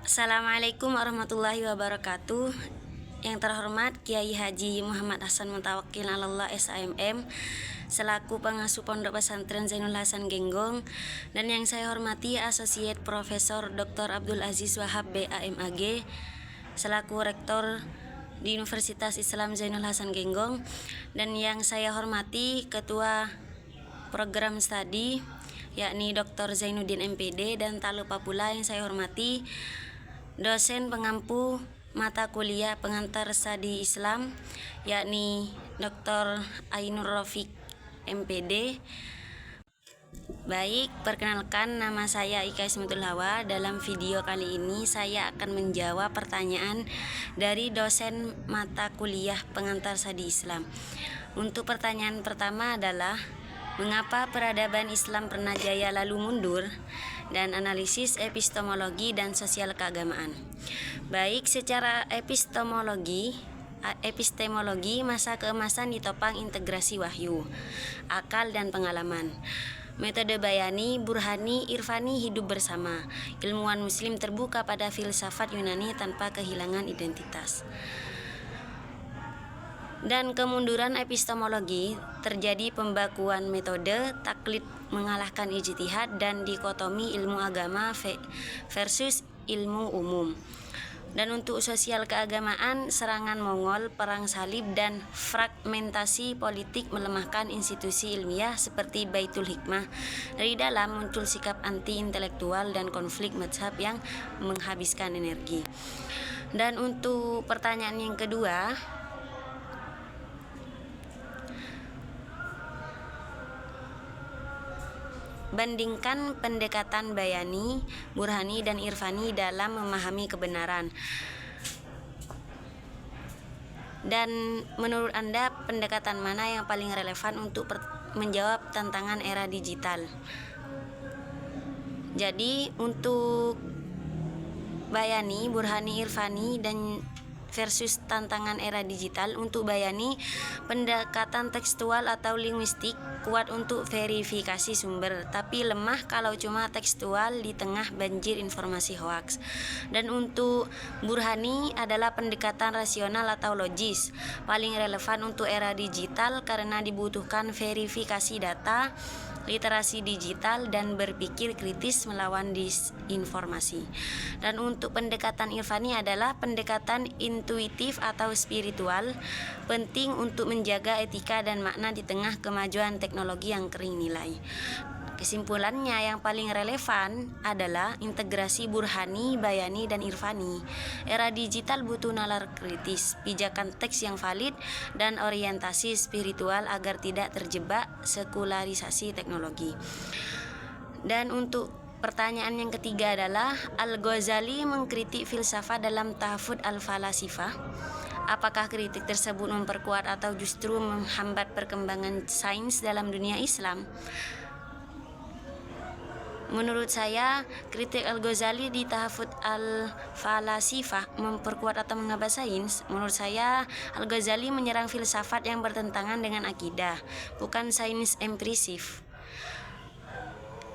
Assalamualaikum warahmatullahi wabarakatuh. Yang terhormat Kiai Haji Muhammad Hasan Mutawakil Allah SAMM selaku pengasuh Pondok Pesantren Zainul Hasan Genggong, dan yang saya hormati Associate Profesor Dr. Abdul Aziz Wahab BAMAG selaku Rektor di Universitas Islam Zainul Hasan Genggong, dan yang saya hormati Ketua Program Studi yakni Dr. Zainuddin MPD, dan tak lupa pula yang saya hormati dosen pengampu mata kuliah pengantar studi Islam yakni Dr. Ainur Rafiq MPD. Baik, perkenalkan, nama saya Ika Ismatul Hawa. Dalam video kali ini saya akan menjawab pertanyaan dari dosen mata kuliah pengantar studi Islam. Untuk pertanyaan pertama adalah, mengapa peradaban Islam pernah jaya lalu mundur, dan analisis epistemologi dan sosial keagamaan. Baik, secara epistemologi, masa keemasan ditopang integrasi wahyu, akal dan pengalaman. Metode bayani, burhani, irfani hidup bersama. Ilmuwan muslim terbuka pada filsafat Yunani tanpa kehilangan identitas. Dan kemunduran epistemologi terjadi pembakuan metode, taklid mengalahkan ijtihad, dan dikotomi ilmu agama versus ilmu umum. Dan untuk sosial keagamaan, serangan Mongol, perang salib, dan fragmentasi politik melemahkan institusi ilmiah seperti Baitul Hikmah. Dari dalam muncul sikap anti-intelektual dan konflik mazhab yang menghabiskan energi. Dan untuk pertanyaan yang kedua, bandingkan pendekatan bayani, burhani, dan irfani dalam memahami kebenaran. Dan menurut Anda, pendekatan mana yang paling relevan untuk menjawab tantangan era digital? Jadi untuk bayani, burhani, irfani, dan versus tantangan era digital, untuk bayani, pendekatan tekstual atau linguistik kuat untuk verifikasi sumber, tapi lemah kalau cuma tekstual di tengah banjir informasi hoaks. Dan untuk burhani adalah pendekatan rasional atau logis, paling relevan untuk era digital karena dibutuhkan verifikasi data, literasi digital, dan berpikir kritis melawan disinformasi. Dan untuk pendekatan irfani adalah pendekatan intuitif atau spiritual, penting untuk menjaga etika dan makna di tengah kemajuan teknologi yang kering nilai. Kesimpulannya, yang paling relevan adalah integrasi burhani, bayani, dan irfani. Era digital butuh nalar kritis, pijakan teks yang valid, dan orientasi spiritual agar tidak terjebak sekularisasi teknologi. Dan untuk pertanyaan yang ketiga adalah, Al-Ghazali mengkritik filsafat dalam Tahfudz al-Falasifah. Apakah kritik tersebut memperkuat atau justru menghambat perkembangan sains dalam dunia Islam? Menurut saya, kritik Al-Ghazali di Tahfudz al-Falasifah memperkuat atau menghambat sains. Menurut saya, Al-Ghazali menyerang filsafat yang bertentangan dengan akidah, bukan sains empirisif.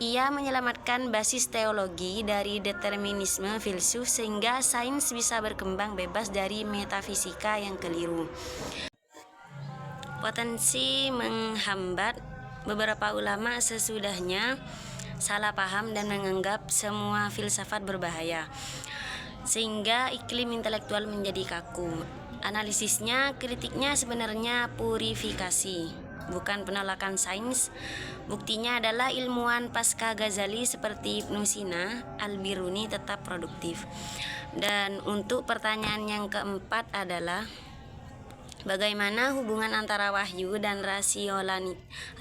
Ia menyelamatkan basis teologi dari determinisme filsuf sehingga sains bisa berkembang bebas dari metafisika yang keliru. Potensi menghambat, beberapa ulama sesudahnya salah paham dan menganggap semua filsafat berbahaya, sehingga iklim intelektual menjadi kaku. Analisisnya, kritiknya sebenarnya purifikasi, bukan penolakan sains. Buktinya adalah ilmuwan pasca Ghazali seperti Ibnu Sina, Al-Biruni tetap produktif. Dan untuk pertanyaan yang keempat adalah, bagaimana hubungan antara wahyu dan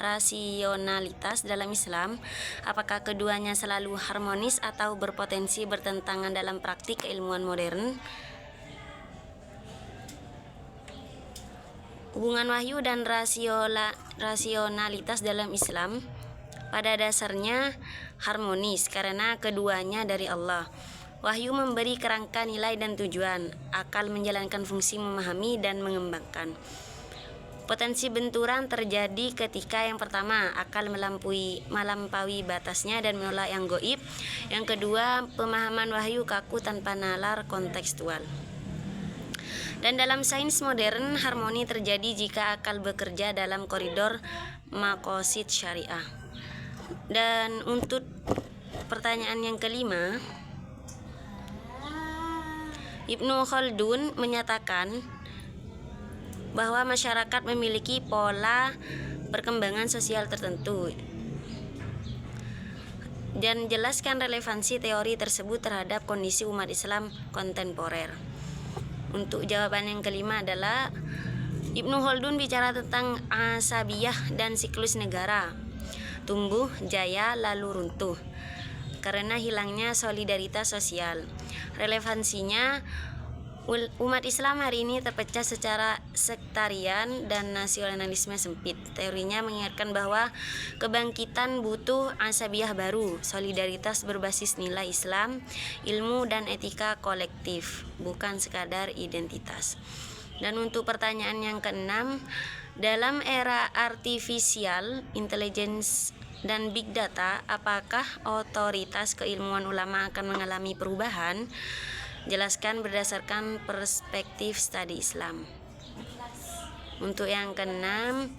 rasionalitas dalam Islam? Apakah keduanya selalu harmonis atau berpotensi bertentangan dalam praktik keilmuan modern? Hubungan wahyu dan rasionalitas dalam Islam pada dasarnya harmonis karena keduanya dari Allah. Wahyu memberi kerangka nilai dan tujuan, akal menjalankan fungsi memahami dan mengembangkan. Potensi benturan terjadi ketika yang pertama, akal melampaui batasnya dan menolak yang goib. Yang kedua, pemahaman wahyu kaku tanpa nalar kontekstual. Dan dalam sains modern, harmoni terjadi jika akal bekerja dalam koridor maqasid syariah. Dan untuk pertanyaan yang kelima, Ibnu Khaldun menyatakan bahwa masyarakat memiliki pola perkembangan sosial tertentu dan jelaskan relevansi teori tersebut terhadap kondisi umat Islam kontemporer. Untuk jawaban yang kelima adalah Ibnu Khaldun bicara tentang asabiyah dan siklus negara, tumbuh, jaya, lalu runtuh karena hilangnya solidaritas sosial. Relevansinya, umat Islam hari ini terpecah secara sektarian dan nasionalisme sempit. Teorinya mengingatkan bahwa kebangkitan butuh asabiyah baru, solidaritas berbasis nilai Islam, ilmu dan etika kolektif, bukan sekadar identitas. Dan untuk pertanyaan yang keenam, dalam era artificial intelligence dan big data, apakah otoritas keilmuan ulama akan mengalami perubahan? Jelaskan berdasarkan perspektif studi Islam. Untuk yang keenam,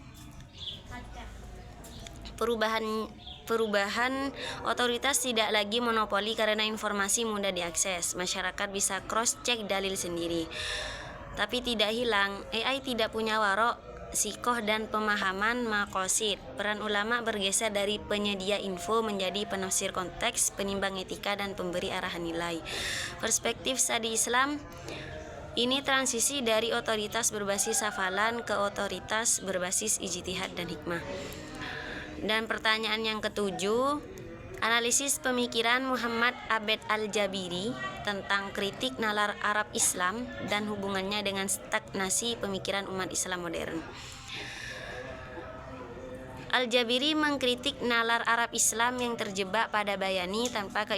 perubahan otoritas tidak lagi monopoli karena informasi mudah diakses. Masyarakat bisa cross check dalil sendiri. Tapi tidak hilang, AI tidak punya warok, sikoh dan pemahaman maqasid. Peran ulama bergeser dari penyedia info menjadi penafsir konteks, penimbang etika dan pemberi arahan nilai. Perspektif studi Islam ini transisi dari otoritas berbasis hafalan ke otoritas berbasis ijtihad dan hikmah. Dan pertanyaan yang ketujuh, analisis pemikiran Muhammad Abed Al-Jabiri tentang kritik nalar Arab Islam dan hubungannya dengan stagnasi pemikiran umat Islam modern. Al-Jabiri mengkritik nalar Arab Islam yang terjebak pada bayani tanpa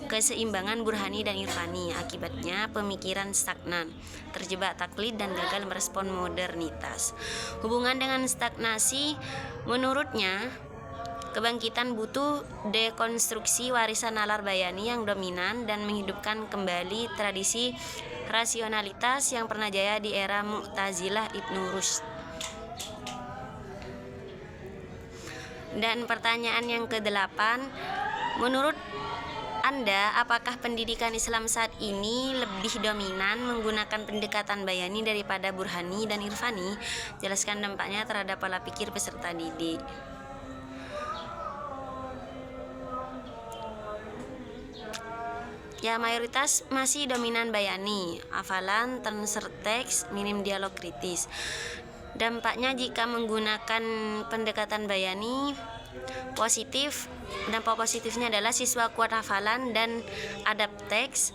keseimbangan burhani dan irfani. Akibatnya pemikiran stagnan, terjebak taklid dan gagal merespon modernitas. Hubungan dengan stagnasi, menurutnya kebangkitan butuh dekonstruksi warisan nalar bayani yang dominan dan menghidupkan kembali tradisi rasionalitas yang pernah jaya di era Mu'tazilah Ibnu Rushd. Dan pertanyaan yang ke-8, menurut Anda, apakah pendidikan Islam saat ini lebih dominan menggunakan pendekatan bayani daripada burhani dan irfani? Jelaskan dampaknya terhadap pola pikir peserta didik. Ya, mayoritas masih dominan bayani, hafalan, transfer teks, minim dialog kritis. Dampaknya jika menggunakan pendekatan bayani positif, dampak positifnya adalah siswa kuat hafalan dan adap teks.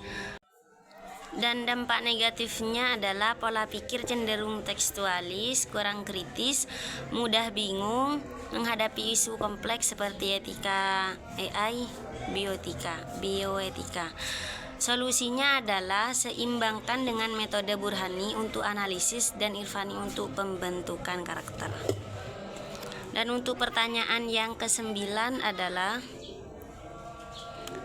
Dan dampak negatifnya adalah pola pikir cenderung tekstualis, kurang kritis, mudah bingung menghadapi isu kompleks seperti etika AI, bioetika. Solusinya adalah seimbangkan dengan metode burhani untuk analisis dan irfani untuk pembentukan karakter. Dan untuk pertanyaan yang ke-9 adalah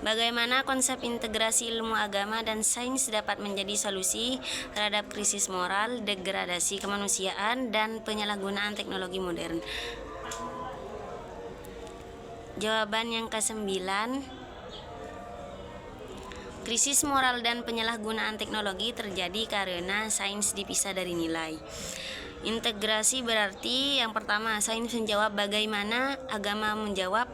bagaimana konsep integrasi ilmu agama dan sains dapat menjadi solusi terhadap krisis moral, degradasi kemanusiaan, dan penyalahgunaan teknologi modern? Jawaban yang ke-9, krisis moral dan penyalahgunaan teknologi terjadi karena sains dipisah dari nilai. Integrasi berarti yang pertama, sains menjawab bagaimana, agama menjawab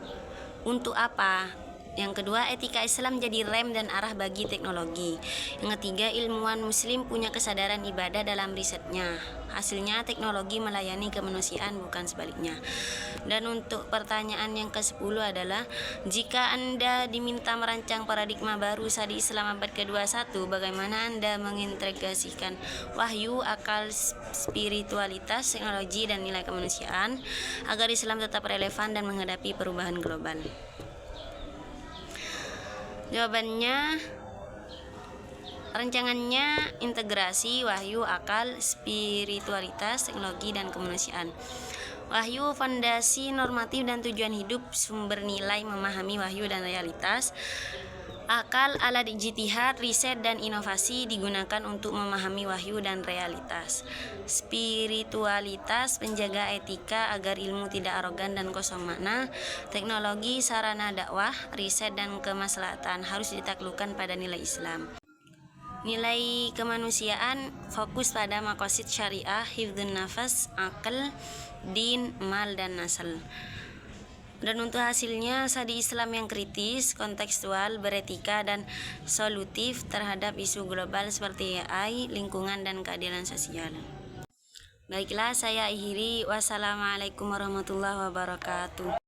untuk apa. Yang kedua, etika Islam jadi rem dan arah bagi teknologi. Yang ketiga, ilmuwan muslim punya kesadaran ibadah dalam risetnya. Hasilnya teknologi melayani kemanusiaan, bukan sebaliknya. Dan untuk pertanyaan yang ke-10 adalah, jika Anda diminta merancang paradigma baru studi Islam abad ke-21, bagaimana Anda mengintegrasikan wahyu, akal, spiritualitas, teknologi, dan nilai kemanusiaan agar Islam tetap relevan dan menghadapi perubahan global? Jawabannya, Rancangannya integrasi wahyu, akal, spiritualitas, teknologi, dan kemanusiaan. Wahyu, fondasi normatif dan tujuan hidup, sumber nilai, memahami wahyu dan realitas. Akal, alat ijtihad, riset, dan inovasi digunakan untuk memahami wahyu dan realitas. Spiritualitas, penjaga etika agar ilmu tidak arogan dan kosong makna. Teknologi, sarana dakwah, riset, dan kemaslahatan harus ditaklukkan pada nilai Islam. Nilai kemanusiaan fokus pada maqasid syariah, hifdzun nafas, akal, din, mal, dan nasl. Dan untuk hasilnya, studi Islam yang kritis, kontekstual, beretika, dan solutif terhadap isu global seperti AI, lingkungan, dan keadilan sosial. Baiklah, saya akhiri. Wassalamualaikum warahmatullahi wabarakatuh.